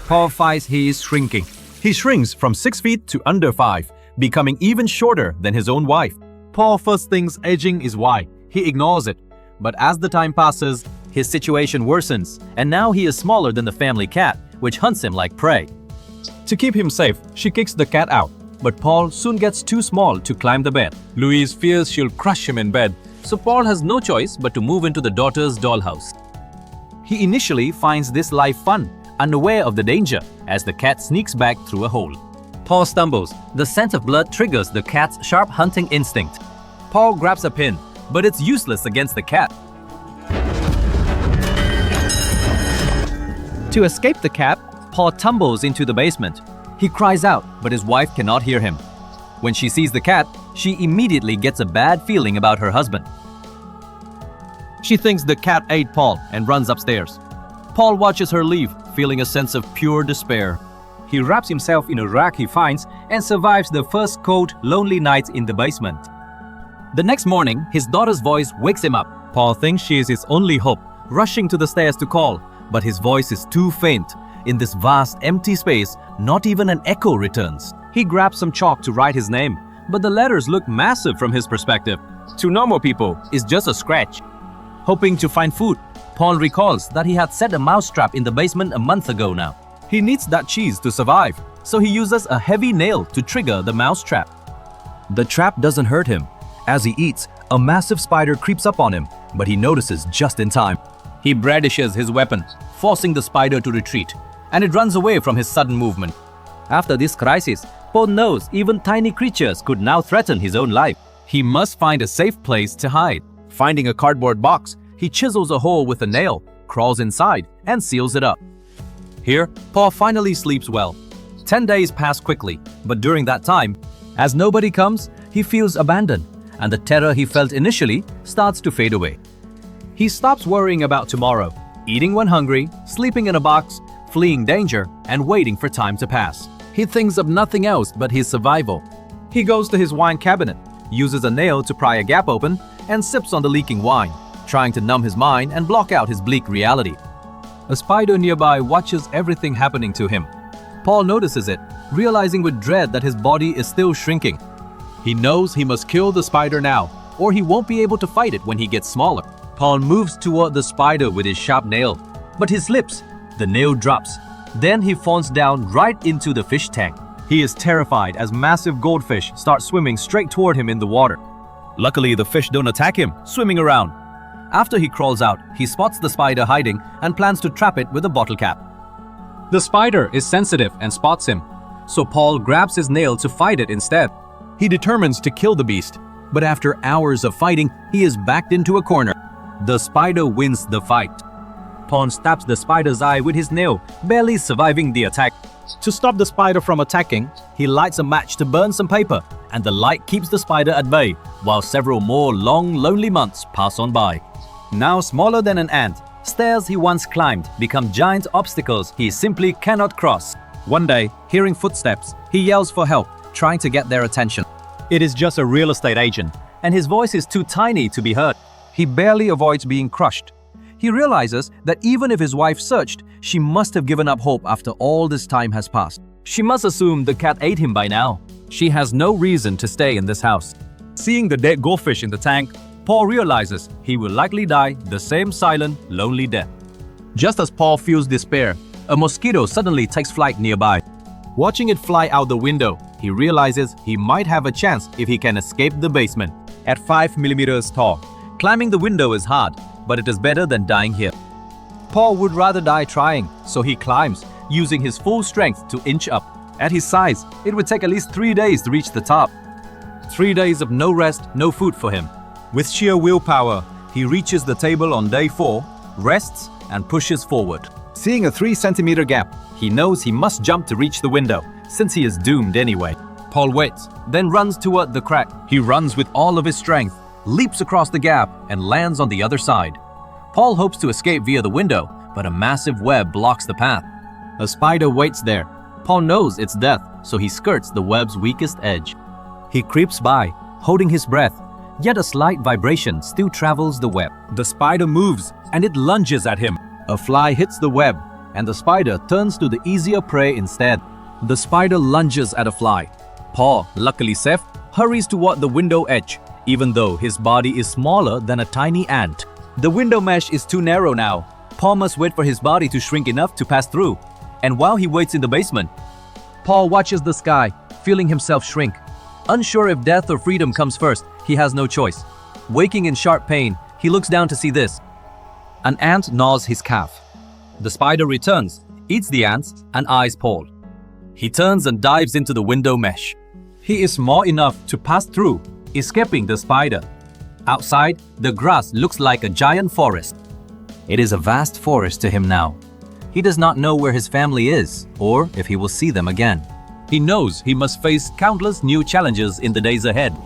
Paul finds he is shrinking. He shrinks from 6 feet to under 5, becoming even shorter than his own wife. Paul first thinks aging is why. He ignores it. But as the time passes, his situation worsens, and now he is smaller than the family cat, which hunts him like prey. To keep him safe, she kicks the cat out. But Paul soon gets too small to climb the bed. Louise fears she'll crush him in bed, so Paul has no choice but to move into the daughter's dollhouse. He initially finds this life fun, unaware of the danger, as the cat sneaks back through a hole. Paul stumbles. The scent of blood triggers the cat's sharp hunting instinct. Paul grabs a pin, but it's useless against the cat. To escape the cat, Paul tumbles into the basement. He cries out, but his wife cannot hear him. When she sees the cat, she immediately gets a bad feeling about her husband. She thinks the cat ate Paul and runs upstairs. Paul watches her leave, feeling a sense of pure despair. He wraps himself in a rag he finds and survives the first cold, lonely night in the basement. The next morning, his daughter's voice wakes him up. Paul thinks she is his only hope, rushing to the stairs to call, but his voice is too faint. In this vast, empty space, not even an echo returns. He grabs some chalk to write his name, but the letters look massive from his perspective. To normal people, it's just a scratch. Hoping to find food, Paul recalls that he had set a mousetrap in the basement a month ago now. He needs that cheese to survive, so he uses a heavy nail to trigger the mousetrap. The trap doesn't hurt him. As he eats, a massive spider creeps up on him, but he notices just in time. He brandishes his weapon, forcing the spider to retreat, and it runs away from his sudden movement. After this crisis, Paul knows even tiny creatures could now threaten his own life. He must find a safe place to hide. Finding a cardboard box, he chisels a hole with a nail, crawls inside, and seals it up. Here, Paul finally sleeps well. 10 days pass quickly, but during that time, as nobody comes, he feels abandoned, and the terror he felt initially starts to fade away. He stops worrying about tomorrow, eating when hungry, sleeping in a box, fleeing danger, and waiting for time to pass. He thinks of nothing else but his survival. He goes to his wine cabinet, uses a nail to pry a gap open, and sips on the leaking wine, trying to numb his mind and block out his bleak reality. A spider nearby watches everything happening to him. Paul notices it, realizing with dread that his body is still shrinking. He knows he must kill the spider now, or he won't be able to fight it when he gets smaller. Paul moves toward the spider with his sharp nail, but he slips. The nail drops. Then he falls down right into the fish tank. He is terrified as massive goldfish start swimming straight toward him in the water. Luckily, the fish don't attack him, swimming around. After he crawls out, he spots the spider hiding and plans to trap it with a bottle cap. The spider is sensitive and spots him, so Paul grabs his nail to fight it instead. He determines to kill the beast, but after hours of fighting, he is backed into a corner. The spider wins the fight. Paul stabs the spider's eye with his nail, barely surviving the attack. To stop the spider from attacking, he lights a match to burn some paper, and the light keeps the spider at bay, while several more long, lonely months pass on by. Now smaller than an ant, stairs he once climbed become giant obstacles he simply cannot cross. One day, hearing footsteps, he yells for help, trying to get their attention. It is just a real estate agent, and his voice is too tiny to be heard. He barely avoids being crushed. He realizes that even if his wife searched, she must have given up hope after all this time has passed. She must assume the cat ate him by now. She has no reason to stay in this house. Seeing the dead goldfish in the tank, Paul realizes he will likely die the same silent, lonely death. Just as Paul feels despair, a mosquito suddenly takes flight nearby. Watching it fly out the window, he realizes he might have a chance if he can escape the basement. At 5 millimeters tall, climbing the window is hard, but it is better than dying here. Paul would rather die trying, so he climbs, using his full strength to inch up. At his size, it would take at least 3 days to reach the top. 3 days of no rest, no food for him. With sheer willpower, he reaches the table on day 4, rests, and pushes forward. Seeing a 3-centimeter gap, he knows he must jump to reach the window, since he is doomed anyway. Paul waits, then runs toward the crack. He runs with all of his strength, leaps across the gap, and lands on the other side. Paul hopes to escape via the window, but a massive web blocks the path. A spider waits there. Paul knows it's death, so he skirts the web's weakest edge. He creeps by, holding his breath, yet a slight vibration still travels the web. The spider moves, and it lunges at him. A fly hits the web, and the spider turns to the easier prey instead. The spider lunges at a fly. Paw, luckily safe, hurries toward the window edge, even though his body is smaller than a tiny ant. The window mesh is too narrow now. Paw must wait for his body to shrink enough to pass through. And while he waits in the basement, Paw watches the sky, feeling himself shrink. Unsure if death or freedom comes first, he has no choice. Waking in sharp pain, he looks down to see this. An ant gnaws his calf. The spider returns, eats the ants, and eyes Paul. He turns and dives into the window mesh. He is small enough to pass through, escaping the spider. Outside, the grass looks like a giant forest. It is a vast forest to him now. He does not know where his family is, or if he will see them again. He knows he must face countless new challenges in the days ahead.